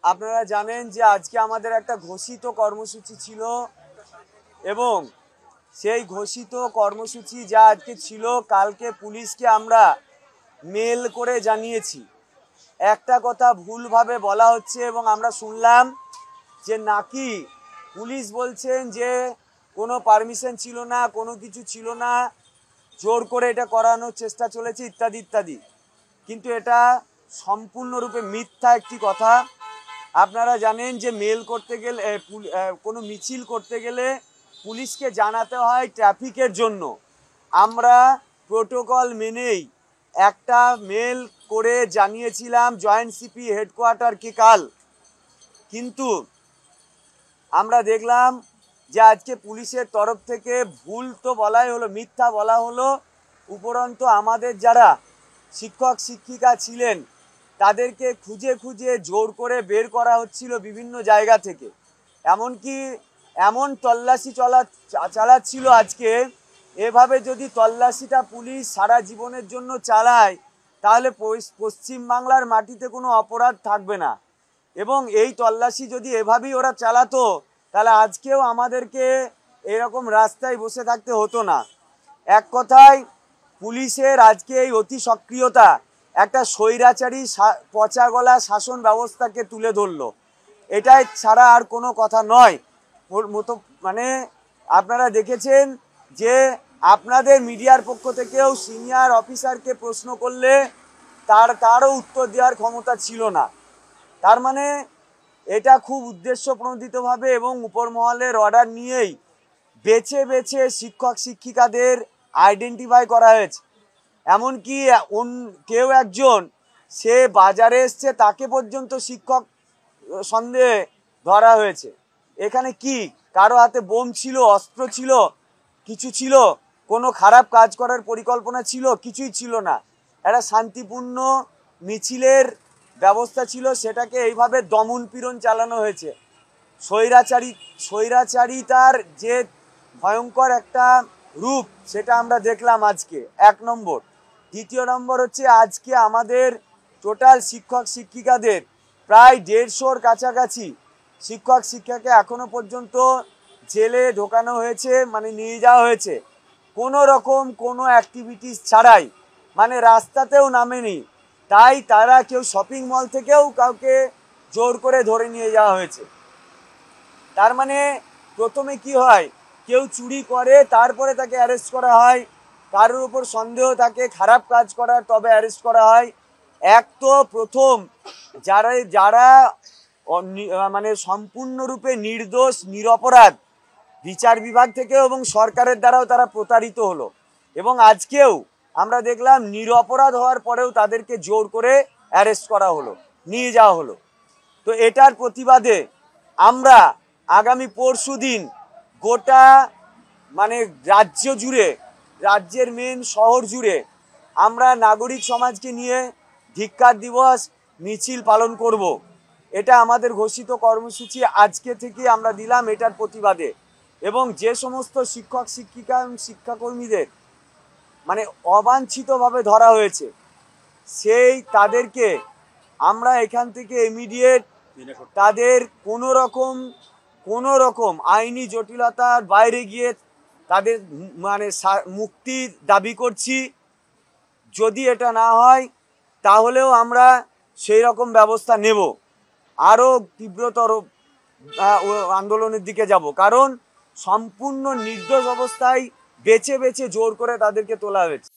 আপনারা জানেন যে আজকে আমাদের একটা ঘোষিত কর্মসূচি ছিল এবং সেই ঘোষিত কর্মসূচি যা আজকে ছিল কালকে পুলিশকে আমরা মেল করে জানিয়েছি। একটা কথা ভুলভাবে বলা হচ্ছে এবং আমরা শুনলাম যে নাকি পুলিশ বলছেন যে কোনো পারমিশন ছিল না, কোনো কিছু ছিল না, জোর করে এটা করানোর চেষ্টা চলেছে ইত্যাদি ইত্যাদি। কিন্তু এটা সম্পূর্ণরূপে মিথ্যা একটি কথা। আপনারা জানেন যে মেল করতে গেলে কোনো মিছিল করতে গেলে পুলিশকে জানাতে হয় ট্রাফিকের জন্য। আমরা প্রোটোকল মেনেই একটা মেল করে জানিয়েছিলাম জয়েন্ট সিপি হেডকোয়ার্টারকে কাল, কিন্তু আমরা দেখলাম যে আজকে পুলিশের তরফ থেকে ভুল তো বলাই হলো, মিথ্যা বলা হলো, উপরন্তু আমাদের যারা শিক্ষক শিক্ষিকা ছিলেন তাদেরকে খুঁজে খুঁজে জোর করে বের করা হচ্ছিল বিভিন্ন জায়গা থেকে। এমনকি এমন তল্লাশি চালাচ্ছিল আজকে, এভাবে যদি তল্লাশিটা পুলিশ সারা জীবনের জন্য চালায় তাহলে পশ্চিমবাংলার মাটিতে কোনো অপরাধ থাকবে না। এবং এই তল্লাশি যদি এভাবেই ওরা চালাতো তাহলে আজকেও আমাদেরকে এরকম রাস্তায় বসে থাকতে হতো না। এক কথায় পুলিশের আজকে এই অতি সক্রিয়তা একটা স্বৈরাচারী পচা গলা শাসন ব্যবস্থাকে তুলে ধরলো। এটাই ছাড়া আর কোনো কথা নয়। মতো মানে আপনারা দেখেছেন যে আপনাদের মিডিয়ার পক্ষ থেকেও সিনিয়র অফিসারকে প্রশ্ন করলে তারও উত্তর দেওয়ার ক্ষমতা ছিল না। তার মানে এটা খুব উদ্দেশ্যপ্রণোদিতভাবে এবং উপরমহলের অর্ডার নিয়েই বেছে বেছে শিক্ষক শিক্ষিকাদের আইডেন্টিফাই করা হয়েছে। এমনকি কেউ একজন সে বাজারে এসছে তাকে পর্যন্ত শিক্ষক সন্দেহে ধরা হয়েছে। এখানে কি কারো হাতে বোম ছিল, অস্ত্র ছিল, কিছু ছিল, কোনো খারাপ কাজ করার পরিকল্পনা ছিল? কিছুই ছিল না। একটা শান্তিপূর্ণ মিছিলের ব্যবস্থা ছিল, সেটাকে এইভাবে দমন পীড়ন চালানো হয়েছে। স্বৈরাচারিতার যে ভয়ঙ্কর একটা রূপ সেটা আমরা দেখলাম আজকে, এক নম্বর। দ্বিতীয় নম্বর হচ্ছে আজকে আমাদের টোটাল শিক্ষক শিক্ষিকাদের প্রায় 150-র কাছাকাছি শিক্ষক শিক্ষাকে এখনো পর্যন্ত জেলে ঢোকানো হয়েছে, মানে নিয়ে যাওয়া হয়েছে কোনো রকম কোনো অ্যাক্টিভিটিস ছাড়াই, মানে রাস্তাতেও নামেনি। তাই তারা কেউ শপিং মল থেকেও কাউকে জোর করে ধরে নিয়ে যাওয়া হয়েছে। তার মানে প্রথমে কি হয়, কেউ চুরি করে তারপরে তাকে অ্যারেস্ট করা হয়, কারোর উপর সন্দেহ থাকে খারাপ কাজ করার তবে অ্যারেস্ট করা হয়। এক তো প্রথম যারা মানে সম্পূর্ণরূপে নির্দোষ নিরপরাধ, বিচার বিভাগ থেকেও এবং সরকারের দ্বারাও তারা প্রতারিত হলো। এবং আজকেও আমরা দেখলাম নিরপরাধ হওয়ার পরেও তাদেরকে জোর করে অ্যারেস্ট করা হলো, নিয়ে যাওয়া হলো। তো এটার প্রতিবাদে আমরা আগামী পরশুদিন গোটা মানে রাজ্য জুড়ে, রাজ্যের মেন শহর জুড়ে আমরা নাগরিক সমাজকে নিয়ে ধিক্কার দিবস মিছিল পালন করব। এটা আমাদের ঘোষিত কর্মসূচি আজকে থেকে আমরা দিলাম এটার প্রতিবাদে। এবং যে সমস্ত শিক্ষক শিক্ষিকা এবং শিক্ষাকর্মীদের মানে অবাঞ্ছিতভাবে ধরা হয়েছে তাদেরকে আমরা এখান থেকে ইমিডিয়েট তাদের কোনো রকম আইনি জটিলতার বাইরে গিয়ে তাদের মানে মুক্তির দাবি করছি। যদি এটা না হয় তাহলেও আমরা সেই রকম ব্যবস্থা নেব, আরও তীব্রতর আন্দোলনের দিকে যাব। কারণ সম্পূর্ণ নির্দোষ অবস্থায় বেছে বেছে জোর করে তাদেরকে তোলা হয়েছে।